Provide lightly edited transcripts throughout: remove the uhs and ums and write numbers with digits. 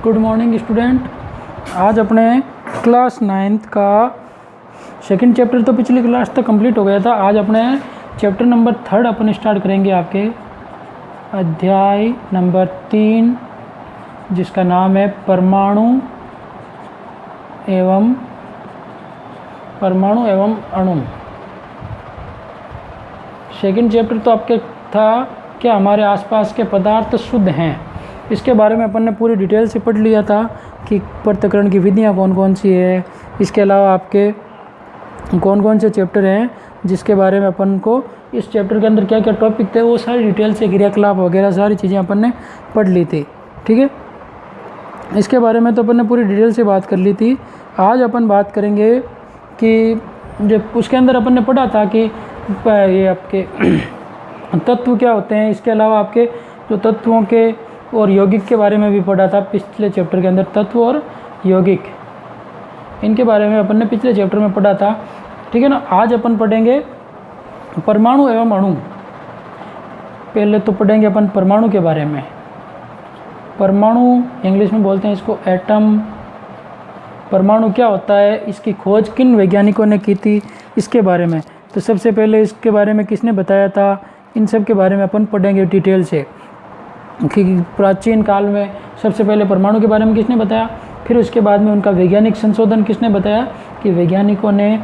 Good morning student. आज अपने class 9th का सेकंड चैप्टर तो पिछली क्लास तक कंप्लीट हो गया था। आज अपने चैप्टर नंबर 3 अपन स्टार्ट करेंगे, आपके अध्याय नंबर 3, जिसका नाम है परमाणु एवं अणु। सेकंड चैप्टर तो आपके था कि हमारे आसपास के पदार्थ शुद्ध हैं। इसके बारे में अपन ने पूरी डिटेल से पढ़ लिया था कि पृथक्करण की विधियाँ कौन कौन सी है। इसके अलावा आपके कौन कौन से चैप्टर हैं जिसके बारे में अपन को इस चैप्टर के अंदर क्या क्या टॉपिक थे, वो सारी डिटेल से क्रियाकलाप वगैरह सारी चीज़ें अपन ने पढ़ ली थी। ठीक है, इसके बारे में तो अपन ने पूरी डिटेल से बात कर ली थी। आज अपन बात करेंगे कि जब उसके अंदर अपन ने पढ़ा था कि ये आपके तत्व क्या होते हैं। इसके अलावा आपके जो तत्वों के और यौगिक के बारे में भी पढ़ा था पिछले चैप्टर के अंदर। तत्व और यौगिक, इनके बारे में अपन ने पिछले चैप्टर में पढ़ा था। ठीक है ना। आज अपन पढ़ेंगे परमाणु एवं अणु। पहले तो पढ़ेंगे अपन परमाणु के बारे में। परमाणु इंग्लिश में बोलते हैं इसको एटम। परमाणु क्या होता है, इसकी खोज किन वैज्ञानिकों ने की थी, इसके बारे में। तो सबसे पहले इसके बारे में किसने बताया था, इन सब के बारे में अपन पढ़ेंगे डिटेल से कि प्राचीन काल में सबसे पहले परमाणु के बारे में किसने बताया, फिर उसके बाद में उनका वैज्ञानिक संशोधन किसने बताया कि वैज्ञानिकों ने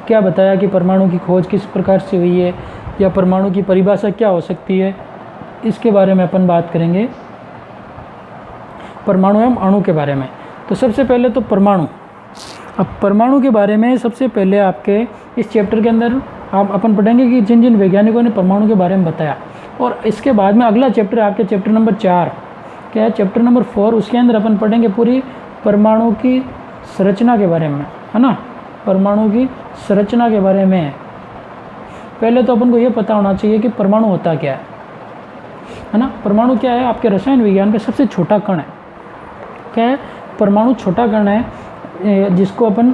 क्या बताया कि परमाणु की खोज किस प्रकार से हुई है या परमाणु की परिभाषा क्या हो सकती है। इसके बारे में अपन बात करेंगे, परमाणु एवं अणु के बारे में। तो सबसे पहले तो परमाणु। अब परमाणु के बारे में सबसे पहले आपके इस चैप्टर के अंदर आप अपन पढ़ेंगे कि जिन जिन वैज्ञानिकों ने परमाणु के बारे में बताया। और इसके बाद में अगला चैप्टर आपके चैप्टर नंबर 4 क्या है, चैप्टर नंबर 4, उसके अंदर अपन पढ़ेंगे पूरी परमाणु की संरचना के बारे में, है ना। परमाणु की संरचना के बारे में पहले तो अपन को ये पता होना चाहिए कि परमाणु होता क्या है ना। परमाणु क्या है, आपके रसायन विज्ञान का सबसे छोटा कण है। क्या है, परमाणु छोटा कण है, जिसको अपन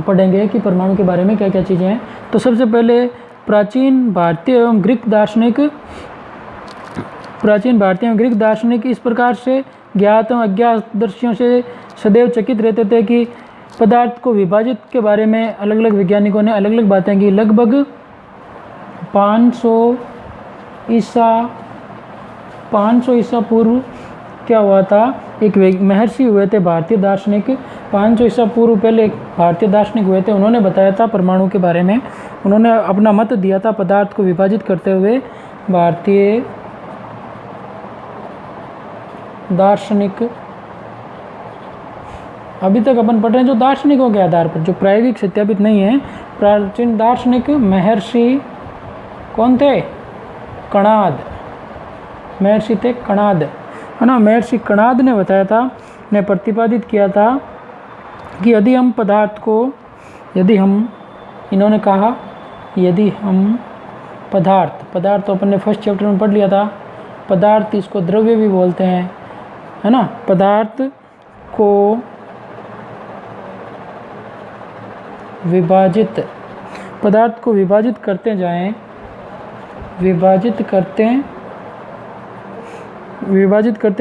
पढ़ेंगे कि परमाणु के बारे में क्या क्या चीज़ें हैं। तो सबसे पहले प्राचीन भारतीय एवं ग्रीक दार्शनिक इस प्रकार से ज्ञात एवं अज्ञात दृश्यों से सदैव चकित रहते थे कि पदार्थ को विभाजित के बारे में अलग अलग वैज्ञानिकों ने अलग अलग बातें की। लगभग 500 ईसा पूर्व क्या हुआ था, एक महर्षि हुए थे भारतीय दार्शनिक। 500 ईसा पूर्व पहले एक भारतीय दार्शनिक हुए थे, उन्होंने बताया था परमाणु के बारे में। उन्होंने अपना मत दिया था पदार्थ को विभाजित करते हुए। भारतीय दार्शनिक, अभी तक अपन पढ़ रहे हैं जो दार्शनिकों के आधार पर, जो प्रायोगिक सत्यापित नहीं है। प्राचीन दार्शनिक महर्षि कौन थे, कणाद। महर्षि थे कणाद, है ना। महर्षि कणाद ने बताया था, ने प्रतिपादित किया था कि यदि हम इन्होंने कहा यदि हम पदार्थ तो अपन ने फर्स्ट चैप्टर में पढ़ लिया था। पदार्थ, इसको द्रव्य भी बोलते हैं, है ना। पदार्थ को विभाजित करते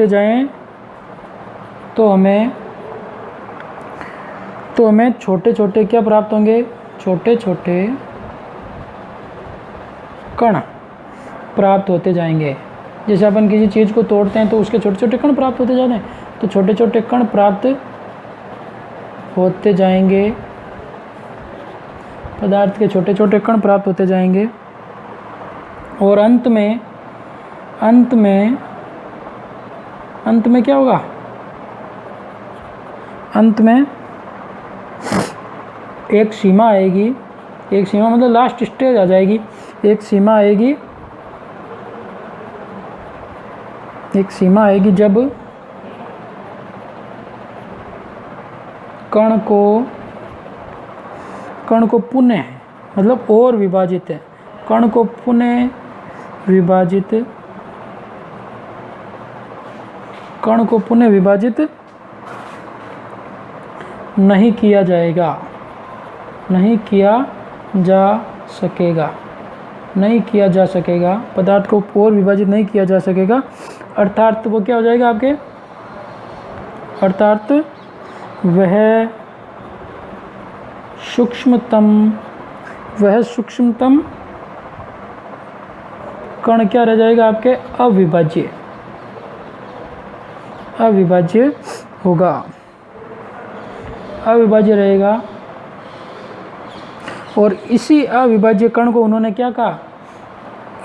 जाएं तो हमें छोटे छोटे क्या प्राप्त होंगे, छोटे छोटे कण प्राप्त होते जाएंगे। जैसे अपन किसी चीज़ को तोड़ते हैं तो उसके छोटे छोटे कण प्राप्त होते जाते हैं, तो छोटे छोटे कण प्राप्त होते जाएंगे, पदार्थ के छोटे छोटे कण प्राप्त होते जाएंगे। और अंत में क्या होगा, अंत में एक सीमा आएगी। एक सीमा मतलब लास्ट स्टेज आ जाएगी। एक सीमा आएगी जब कण को पुनः, मतलब और विभाजित है, कण को पुनः विभाजित नहीं किया जा सकेगा। पदार्थ को और विभाजित नहीं किया जा सकेगा, अर्थात वो क्या हो जाएगा, आपके अर्थात वह सूक्ष्मतम कण क्या रह जाएगा आपके, अविभाज्य होगा, अविभाज्य रहेगा। और इसी अविभाज्य कण को उन्होंने क्या कहा,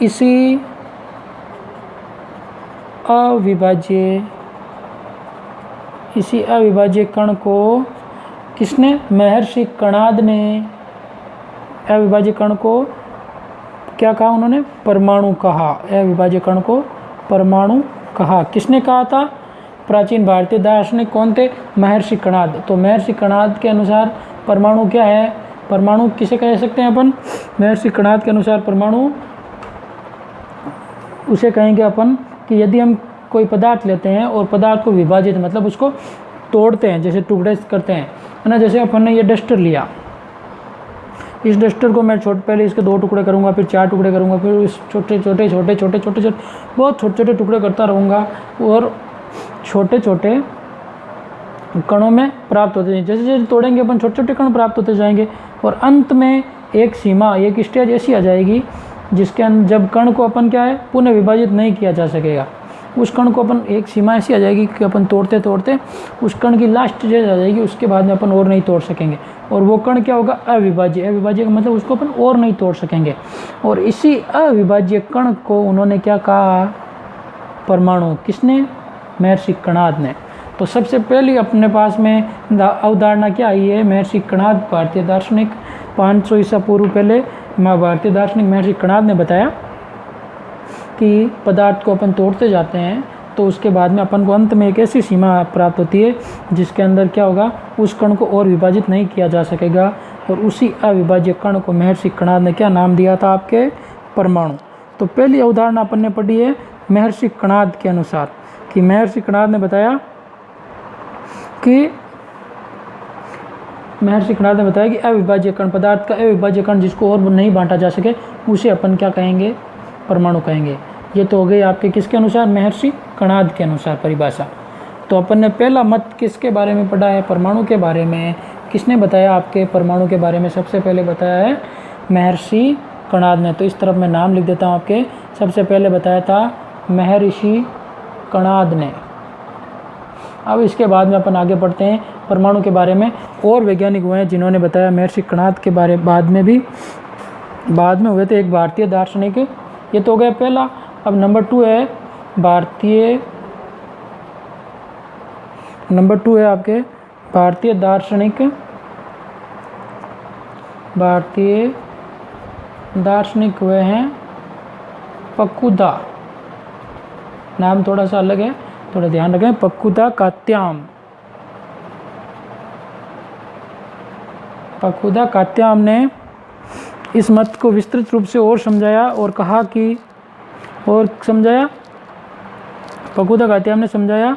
इसी अविभाज्य कण को किसने, महर्षि कणाद ने अविभाज्य कण को क्या कहा उन्होंने, परमाणु कहा। अविभाज्य कण को परमाणु कहा। किसने कहा था, प्राचीन भारतीय दार्शनिक कौन थे, महर्षि कणाद। तो महर्षि कणाद के अनुसार परमाणु क्या है, परमाणु किसे कह सकते हैं अपन, महर्षि कणाद के अनुसार परमाणु उसे कहेंगे अपन कि यदि हम कोई पदार्थ लेते हैं और पदार्थ को विभाजित मतलब उसको तोड़ते हैं, जैसे टुकड़े करते हैं, है ना। जैसे अपन ने ये डस्टर लिया, इस डस्टर को मैं पहले इसके 2 टुकड़े करूँगा, फिर 4 टुकड़े करूँगा, फिर इस छोटे छोटे बहुत छोटे छोटे टुकड़े करता रहूँगा और छोटे छोटे कणों में प्राप्त होते जाएंगे। जैसे जैसे तोड़ेंगे अपन छोटे छोटे कण प्राप्त होते जाएंगे और अंत में एक सीमा, एक स्टेज ऐसी आ जाएगी जिसके अंदर जब कण को अपन क्या है पुनः विभाजित नहीं किया जा सकेगा। उस कण को अपन, एक सीमा ऐसी आ जाएगी कि अपन तोड़ते तोड़ते उस कण की लास्ट स्टेज आ जाएगी, उसके बाद में अपन और नहीं तोड़ सकेंगे। और वो कण क्या होगा, अविभाज्य। अविभाज्य का मतलब उसको अपन और नहीं तोड़ सकेंगे। और इसी अविभाज्य कण को उन्होंने क्या कहा, परमाणु। किसने, महर्षि कणाद ने। तो सबसे पहली अपने पास में अवधारणा क्या आई है, महर्षि कणाद, भारतीय दार्शनिक, 500 ईसा पूर्व पहले भारतीय दार्शनिक महर्षि कणाद ने बताया कि पदार्थ को अपन तोड़ते जाते हैं तो उसके बाद में अपन को अंत में एक ऐसी सीमा प्राप्त होती है जिसके अंदर क्या होगा, उस कण को और विभाजित नहीं किया जा सकेगा। और उसी अविभाज्य कण को महर्षि कणाद ने क्या नाम दिया था, आपके परमाणु। तो पहली अवधारणा अपन ने पढ़ी है महर्षि कणाद के अनुसार, कि महर्षि कणाद ने बताया कि अविभाज्य कण, पदार्थ का अविभाज्य कण जिसको और नहीं बांटा जा सके, उसे अपन क्या कहेंगे, परमाणु कहेंगे। ये तो हो गई आपके किसके अनुसार, महर्षि कणाद के अनुसार परिभाषा। तो अपन ने पहला मत किसके बारे में पढ़ा है, परमाणु के बारे में। किसने बताया आपके परमाणु के बारे में, सबसे पहले बताया है महर्षि कणाद ने। तो इस तरफ मैं नाम लिख देता हूँ आपके, सबसे पहले बताया था महर्षि कणाद ने। अब इसके बाद में अपन आगे पढ़ते हैं परमाणु के बारे में। और वैज्ञानिक हुए हैं जिन्होंने बताया महर्षि कणाद के बारे, बाद में हुए थे एक भारतीय दार्शनिक। ये तो हो गया पहला। अब नंबर 2 है आपके भारतीय दार्शनिक हुए हैं पकुदा। नाम थोड़ा सा अलग है, थोड़ा ध्यान रखें। पकुदा कात्याम ने इस मत को विस्तृत रूप से और समझाया और कहा कि पकुदा कात्याम ने समझाया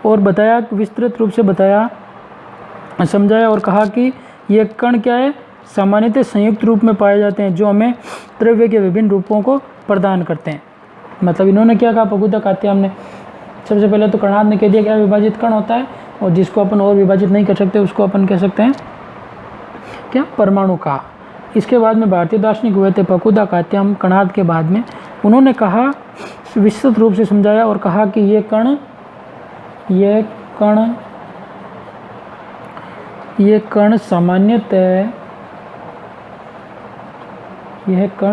और बताया, विस्तृत रूप से समझाया और कहा कि ये कण क्या है, सामान्यतः संयुक्त रूप में पाए जाते हैं जो हमें द्रव्य के विभिन्न रूपों को प्रदान करते हैं। मतलब इन्होंने क्या कहा, पकुदा कात्याम ने, सबसे पहले तो कणाद ने कह दिया कि अविभाजित कण होता है और जिसको अपन और विभाजित नहीं कर सकते उसको अपन कह सकते हैं क्या, परमाणु कहा। इसके बाद में भारतीय दार्शनिक हुए थे पकुदा कात्याम कणाद के बाद में। उन्होंने कहा, विस्तृत रूप से समझाया और कहा कि ये कण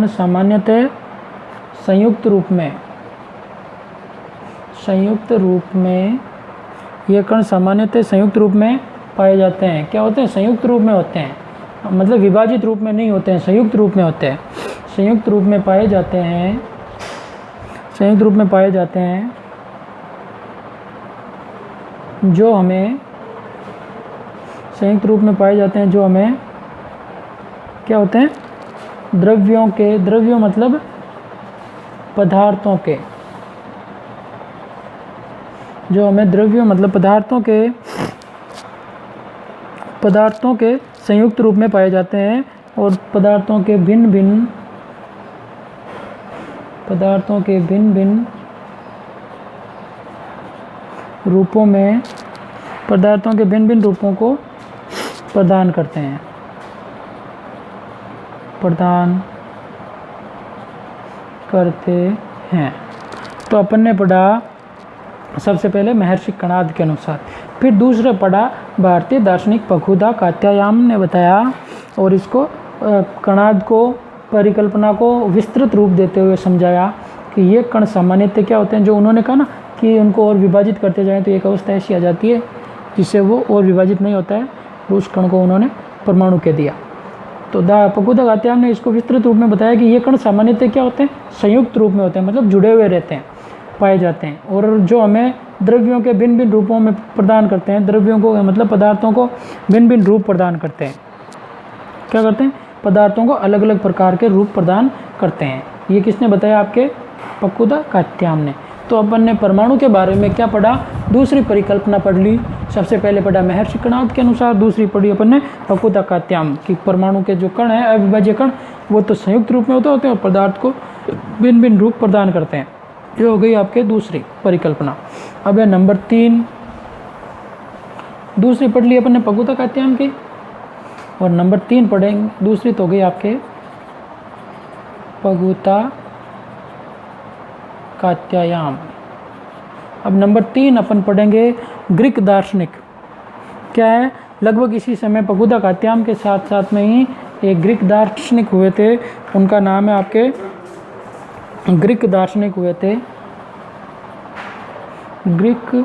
सामान्यतः संयुक्त रूप में पाए जाते हैं। क्या होते हैं, संयुक्त रूप में होते हैं, मतलब विभाजित रूप में नहीं होते हैं, संयुक्त रूप में होते हैं। संयुक्त रूप में पाए जाते हैं जो हमें क्या होते हैं, द्रव्यों मतलब पदार्थों के, जो हमें द्रव्यों मतलब पदार्थों के संयुक्त रूप में पाए जाते हैं और पदार्थों के भिन्न भिन्न रूपों में पदार्थों के भिन्न भिन्न रूपों को प्रदान करते हैं, प्रदान करते हैं। तो अपन ने पढ़ा सबसे पहले महर्षि कणाद के अनुसार, फिर दूसरा पढ़ा भारतीय दार्शनिक पखुदा कात्यायान ने बताया, और इसको कणाद को परिकल्पना को विस्तृत रूप देते हुए समझाया कि ये कण सामान्यतः क्या होते हैं, जो उन्होंने कहा ना कि उनको और विभाजित करते जाएं तो एक अवस्था ऐसी आ जाती है जिससे वो और विभाजित नहीं होता है, उस कण को उन्होंने परमाणु कह दिया। तो पखुदा कात्यायन ने इसको विस्तृत रूप में बताया कि ये कण सामान्यतः क्या होते हैं, संयुक्त रूप में होते हैं, मतलब जुड़े हुए रहते हैं, पाए जाते हैं, और जो हमें द्रव्यों के भिन्न भिन्न रूपों में प्रदान करते हैं, द्रव्यों को मतलब पदार्थों को भिन्न भिन्न रूप प्रदान करते हैं। क्या करते हैं, पदार्थों को अलग अलग प्रकार के रूप प्रदान करते हैं। ये किसने बताया, आपके पखुदा कात्यायन ने। तो अपन ने परमाणु के बारे में क्या पढ़ा, दूसरी परिकल्पना पढ़ ली। सबसे पहले पढ़ा महर्षि कणाद के अनुसार, दूसरी पढ़ी अपन ने पखुदा कात्यायन कि परमाणु के जो कण है, अविभाज्य कण, वो तो संयुक्त रूप में होते हैं और पदार्थ को भिन्न भिन्न रूप प्रदान करते हैं। ये हो गई आपके दूसरी परिकल्पना। अब है नंबर 3, दूसरी पढ़ ली अपन ने पखुदा कात्यायन की, और नंबर 3 पढ़ेंगे, दूसरी तो हो गई आपके पखुदा कात्यायन। अब नंबर 3 अपन पढ़ेंगे ग्रीक दार्शनिक। क्या है, लगभग इसी समय पखुदा कात्यायन के साथ साथ में ही एक ग्रीक दार्शनिक हुए थे, उनका नाम है आपके ग्रीक दार्शनिक हुए थे, ग्रीक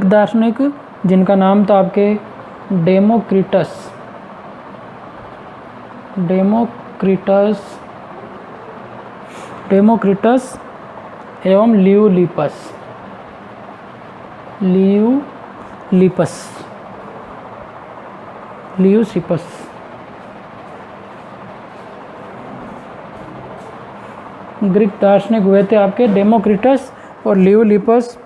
दार्शनिक जिनका नाम था आपके डेमोक्रिटस एवं ल्यूसिपस। ग्रीक दार्शनिक हुए थे आपके डेमोक्रिटस और ल्यूलिपस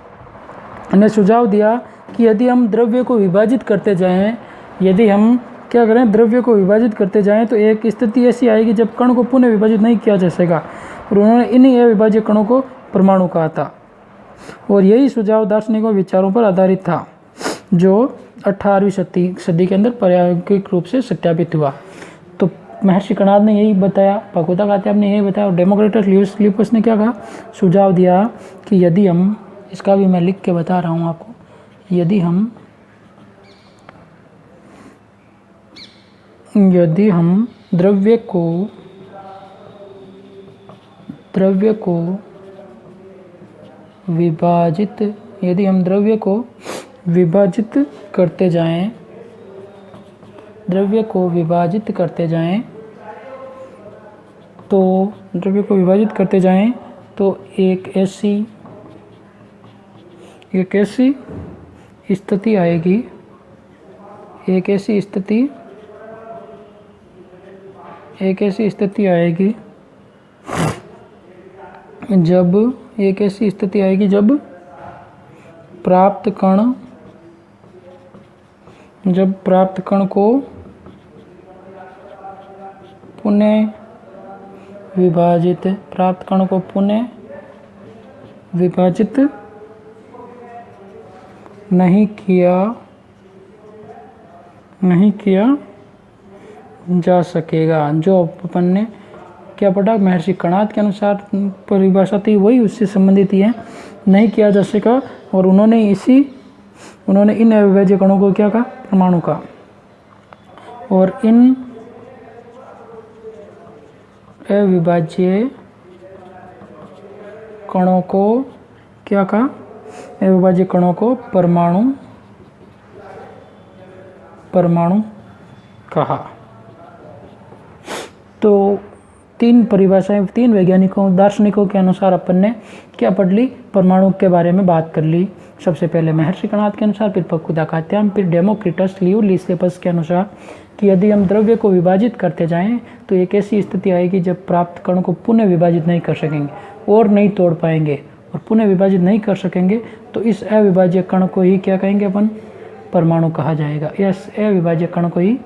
ने सुझाव दिया कि यदि हम द्रव्य को विभाजित करते जाएं, यदि हम क्या करें, द्रव्य को विभाजित करते जाएं, तो एक स्थिति ऐसी आएगी जब कण को पुनः विभाजित नहीं किया जा सकेगा, और उन्होंने इन्हीं अविभाज्य कणों को परमाणु कहा था। और यही सुझाव दार्शनिकों विचारों पर आधारित था, जो 18वीं सदी के अंदर प्रायोगिक रूप से सत्यापित हुआ। तो महर्षि कणाद ने यही बताया, पखुदा कात्यायन ने यही बताया, और डेमोक्रिटस ल्यूसिपस ने क्या कहा, सुझाव दिया कि यदि हम, इसका भी मैं लिख के बता रहा हूँ आपको, यदि हम द्रव्य को विभाजित करते जाएं, तो एक ऐसी स्थिति आएगी, जब प्राप्त कण को पुनः विभाजित नहीं किया जा सकेगा। जो अपन ने क्या पढ़ा, महर्षि कणाद के अनुसार परिभाषा थी, वही उससे संबंधित ही है, नहीं किया जा सका, और उन्होंने इन अविभाज्य कणों को क्या कहा, परमाणु का। और इन अविभाज्य कणों को क्या कहा, अविभाज्य कणों को परमाणु कहा। तो 3 परिभाषाएं, 3 वैज्ञानिकों दार्शनिकों के अनुसार अपन ने क्या पढ़ ली, परमाणु के बारे में बात कर ली। सबसे पहले महर्षि कणाद के अनुसार, फिर पखुदा कात्यायन, फिर डेमोक्रिटस ल्यूसिपस के अनुसार कि यदि हम द्रव्य को विभाजित करते जाएं तो एक ऐसी स्थिति आएगी जब प्राप्त कण को पुनः विभाजित नहीं कर सकेंगे और नहीं तोड़ पाएंगे, और पुनः विभाजित नहीं कर सकेंगे तो इस अविभाज्य कण को ही क्या कहेंगे अपन, परमाणु कहा जाएगा। इस अविभाज्य कण को ही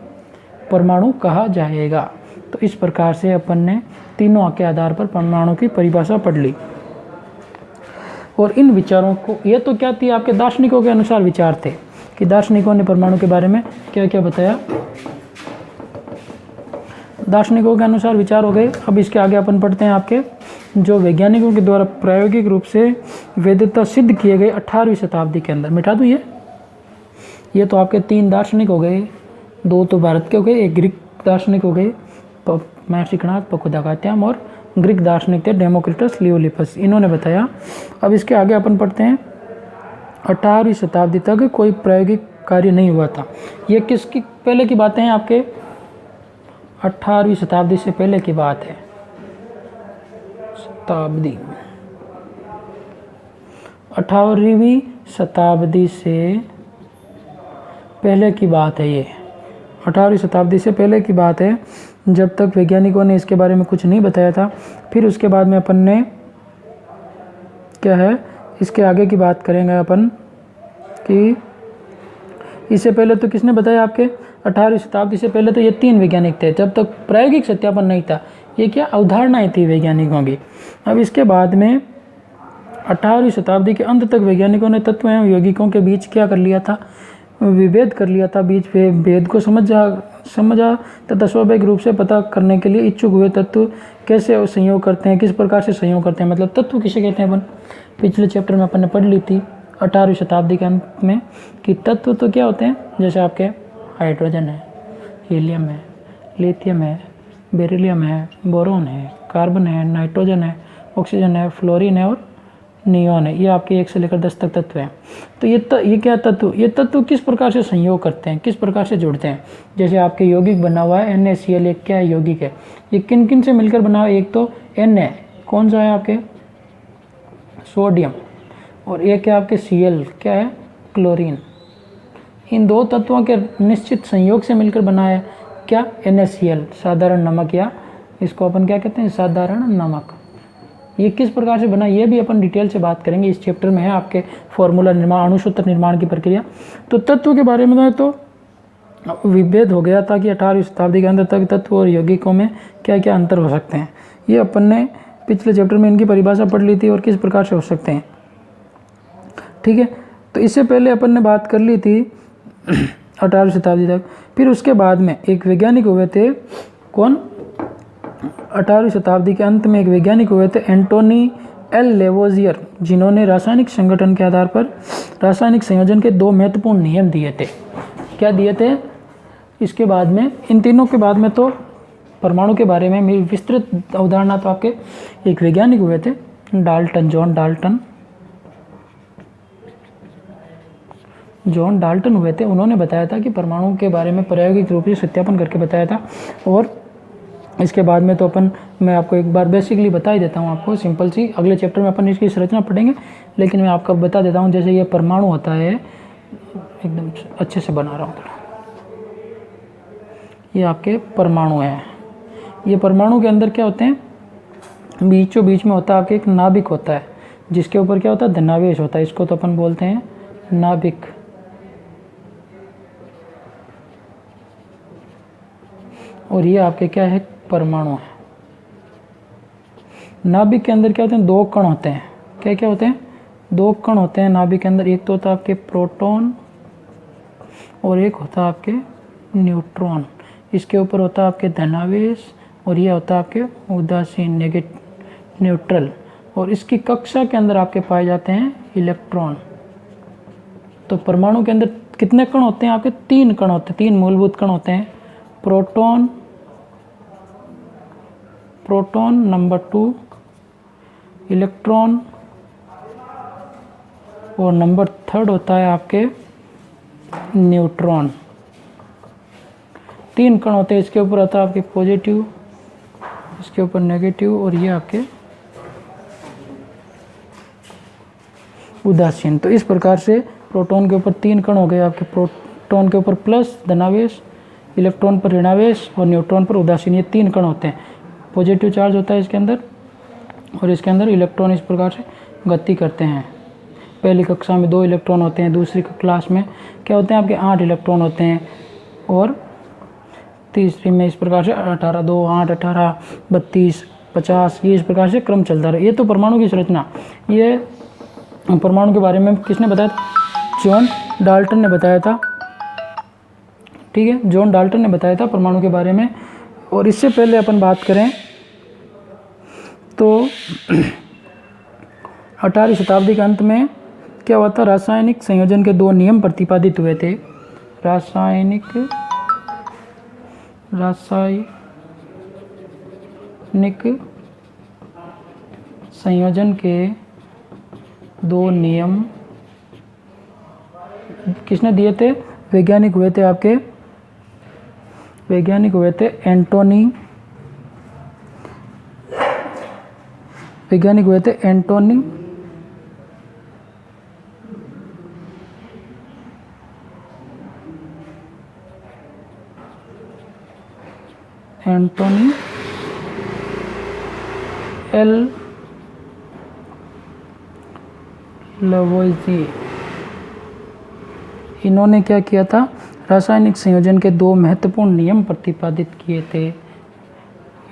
परमाणु कहा जाएगा। तो इस प्रकार से अपन ने तीनों के आधार पर परमाणु की परिभाषा पढ़ ली। और इन विचारों को, ये तो क्या थी आपके दार्शनिकों के अनुसार विचार थे कि दार्शनिकों ने परमाणु के बारे में क्या क्या बताया, दार्शनिकों के अनुसार विचार हो गए। अब इसके आगे अपन पढ़ते हैं आपके जो वैज्ञानिकों के द्वारा प्रायोगिक रूप से वैधता सिद्ध किए गए 18वीं शताब्दी के अंदर। मिटा दूँ ये तो आपके 3 दार्शनिक हो गए, 2 तो भारत के हो गए, 1 ग्रीक दार्शनिक हो गए, महर्षि कणाद, पकुदाकात्याम, और ग्रीक दार्शनिक थे डेमोक्रिटस, लियोलिपस, इन्होंने बताया। अब इसके आगे अपन पढ़ते हैं 18वीं शताब्दी तक कोई प्रायोगिक कार्य नहीं हुआ था। ये किसकी पहले की बातें हैं आपके, 18वीं शताब्दी से पहले की बात है, शताब्दी 18वीं शताब्दी से पहले की बात है। ये 18वीं शताब्दी से पहले की बात है, जब तक वैज्ञानिकों ने इसके बारे में कुछ नहीं बताया था। फिर उसके बाद में अपन ने क्या है, इसके आगे की बात करेंगे अपन कि इससे पहले तो किसने बताया आपके 18वीं शताब्दी से पहले तो ये 3 वैज्ञानिक थे, जब तक प्रायोगिक सत्यापन नहीं था। ये क्या अवधारणाएं थी वैज्ञानिकों की। अब इसके बाद में 18वीं शताब्दी के अंत तक वैज्ञानिकों ने तत्व एवं यौगिकों के बीच क्या कर लिया था, विभेद कर लिया था। बीच भेद को समझा तथा स्वाभाविक रूप से पता करने के लिए इच्छुक हुए तत्व कैसे संयोग करते हैं, किस प्रकार से संयोग करते हैं, मतलब तत्व किसे कहते हैं। अपन पिछले चैप्टर में अपन ने पढ़ ली थी 18वीं शताब्दी के अंत में कि तत्व तो क्या होते हैं, जैसे आपके हाइड्रोजन है, हीलियम है, लिथियम है, बेरिलियम है, बोरोन है, कार्बन है, नाइट्रोजन है, ऑक्सीजन है, फ्लोरीन है और नियॉन है। ये आपके 1 से लेकर 10 तक तत्व हैं। तो ये क्या तत्व, ये तत्व किस प्रकार से संयोग करते हैं, किस प्रकार से जुड़ते हैं। जैसे आपके यौगिक बना हुआ है NaCl, एक क्या है यौगिक है, ये किन किन से मिलकर बना हुआ है। एक तो Na, कौन सा है आपके सोडियम, और एक है आपके Cl, क्या है क्लोरीन। इन 2 तत्वों के निश्चित संयोग से मिलकर बना है क्या NaCl, साधारण नमक, या इसको अपन क्या कहते हैं साधारण नमक। ये किस प्रकार से बना, ये भी अपन डिटेल से बात करेंगे, इस चैप्टर में है आपके फॉर्मूला निर्माण, अणुसूत्र निर्माण की प्रक्रिया। तो तत्व के बारे में तो विभेद हो गया था कि 18वीं शताब्दी के अंदर तक तत्व और यौगिकों में क्या क्या अंतर हो सकते हैं। ये अपन ने पिछले चैप्टर में इनकी परिभाषा पढ़ ली थी और किस प्रकार से हो सकते हैं। ठीक है, तो इससे पहले अपन ने बात कर ली थी 18वीं शताब्दी तक। फिर उसके बाद में एक वैज्ञानिक हुए थे, कौन, 18वीं शताब्दी के अंत में एक वैज्ञानिक हुए थे एंटोनी एल लेवोजियर, जिन्होंने रासायनिक संगठन के आधार पर रासायनिक संयोजन के 2 महत्वपूर्ण नियम दिए थे। क्या दिए थे, इसके बाद में इन तीनों के बाद में तो परमाणु के बारे में विस्तृत अवधारणा तो आपके एक वैज्ञानिक हुए थे डाल्टन, जॉन डाल्टन हुए थे। उन्होंने बताया था कि परमाणु के बारे में प्रायोगिक रूप से सत्यापन करके बताया था। और इसके बाद में तो मैं आपको एक बार बेसिकली बता ही देता हूँ आपको, सिंपल सी। अगले चैप्टर में अपन इसकी संरचना पढ़ेंगे, लेकिन मैं आपको बता देता हूँ। जैसे ये परमाणु होता है, एकदम अच्छे से बना रहा हूँ थोड़ा, ये आपके परमाणु हैं। ये परमाणु के अंदर क्या होते हैं, बीचों बीच में होता है आपके एक नाभिक होता है, जिसके ऊपर क्या होता है धनावेश होता है। इसको तो अपन बोलते हैं नाभिक। और ये आपके क्या है परमाणु है। नाभिक के अंदर क्या होते हैं 2 कण होते हैं। क्या क्या होते हैं 2 कण होते हैं नाभिक के अंदर। एक तो होता है आपके प्रोटॉन और एक होता है आपके न्यूट्रॉन। इसके ऊपर होता है आपके धनावेश और ये होता है आपके उदासीन न्यूट्रल। और इसकी कक्षा के अंदर आपके पाए जाते हैं इलेक्ट्रॉन। तो परमाणु के अंदर कितने कण होते हैं आपके 3 कण होते हैं, 3 मूलभूत कण होते हैं। प्रोटॉन नंबर 2, इलेक्ट्रॉन, और नंबर 3 होता है आपके न्यूट्रॉन। 3 कण होते हैं। इसके ऊपर होता है आपके पॉजिटिव, इसके ऊपर नेगेटिव, और ये आपके उदासीन। तो इस प्रकार से प्रोटॉन के ऊपर 3 कण हो गए आपके। प्रोटॉन के ऊपर प्लस धनावेश, इलेक्ट्रॉन पर ऋणावेश और न्यूट्रॉन पर उदासीन। ये 3 कण होते हैं। पॉजिटिव चार्ज होता है इसके अंदर, और इसके अंदर इलेक्ट्रॉन इस प्रकार से गति करते हैं। पहली कक्षा में 2 इलेक्ट्रॉन होते हैं, दूसरी क्लास में क्या होते हैं आपके 8 इलेक्ट्रॉन होते हैं, और तीसरी में इस प्रकार से 18, 2, 8, 18, 32, 50, ये इस प्रकार से क्रम चलता रहे। ये तो परमाणु की संरचना। ये परमाणु के बारे में किसने बताया था? जॉन डाल्टन ने बताया था। ठीक है, जॉन डाल्टन ने बताया था परमाणु के बारे में। और इससे पहले अपन बात करें तो 18वीं शताब्दी के अंत में क्या हुआ था? रासायनिक संयोजन के 2 नियम प्रतिपादित हुए थे। रासायनिक संयोजन के 2 नियम किसने दिए थे? वैज्ञानिक हुए थे आपके, वैज्ञानिक हुए थे एंटोनी एल लवोइजिए। इन्होंने क्या किया था? रासायनिक संयोजन के 2 महत्वपूर्ण नियम प्रतिपादित किए थे।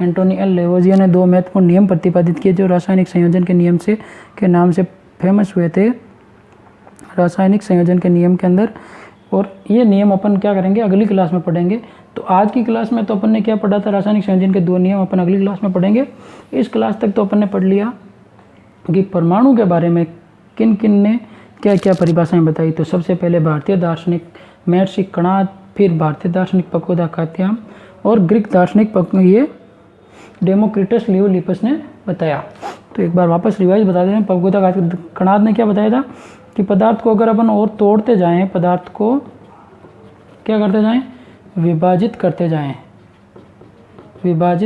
एंटोनी एल लेवोजिए ने 2 महत्वपूर्ण नियम प्रतिपादित किए जो रासायनिक संयोजन के नियम से के नाम से फेमस हुए थे रासायनिक संयोजन के नियम के अंदर। और ये नियम अपन क्या करेंगे? अगली क्लास में पढ़ेंगे। तो आज की क्लास में तो अपन ने क्या पढ़ा था? रासायनिक संयोजन के 2 नियम अपन अगली क्लास में पढ़ेंगे। इस क्लास तक तो अपन ने पढ़ लिया कि परमाणु के बारे में किन किन ने क्या क्या परिभाषाएं बताई। तो सबसे पहले भारतीय दार्शनिक महर्षि कणाद, फिर भारतीय दार्शनिक पकोदा कात्याम और ग्रीक दार्शनिक ये डेमोक्रिटस लियोलिपस ने बताया। तो एक बार वापस रिवाइज बता दें। पकोदा कणाद ने क्या बताया था कि पदार्थ को अगर अपन और तोड़ते जाएं, पदार्थ को क्या करते जाएं? विभाजित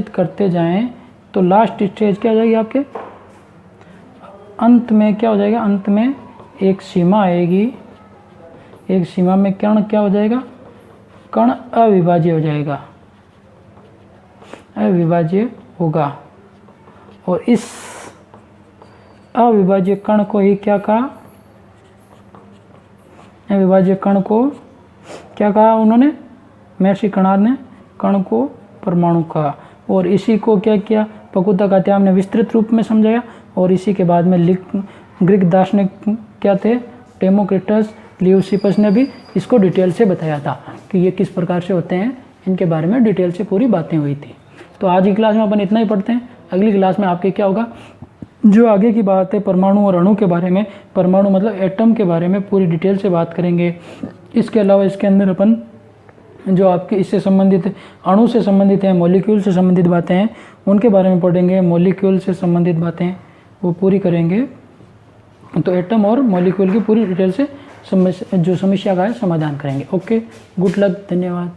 करते जाएं तो लास्ट स्टेज क्या आ जाएगी आपके? अंत में क्या हो जाएगा? अंत में एक सीमा आएगी। एक सीमा में कण क्या हो जाएगा? कण अविभाज्य हो जाएगा, अविभाज्य होगा। और इस अविभाज्य कण को ही क्या कहा? अविभाज्य कण को क्या कहा उन्होंने? महर्षि कणाद ने कण को परमाणु कहा। और इसी को क्या किया? पकोदा कात्याम ने विस्तृत रूप में समझाया। और इसी के बाद में ग्रीक दार्शनिक क्या थे? डेमोक्रिटस लियोसिपस ने भी इसको डिटेल से बताया था कि ये किस प्रकार से होते हैं। इनके बारे में डिटेल से पूरी बातें हुई थी। तो आज की क्लास में अपन इतना ही पढ़ते हैं। अगली क्लास में आपके क्या होगा? जो आगे की बात है परमाणु और अणु के बारे में, परमाणु मतलब एटम के बारे में पूरी डिटेल से बात करेंगे। इसके अलावा इसके अंदर अपन जो आपके इससे संबंधित अणु से संबंधित हैं, मॉलिक्यूल से संबंधित बातें हैं, उनके बारे में पढ़ेंगे। मॉलिक्यूल से संबंधित बातें वो पूरी करेंगे। तो एटम और मॉलिक्यूल की पूरी डिटेल से जो समस्या का है समाधान करेंगे। ओके, गुड लक, धन्यवाद।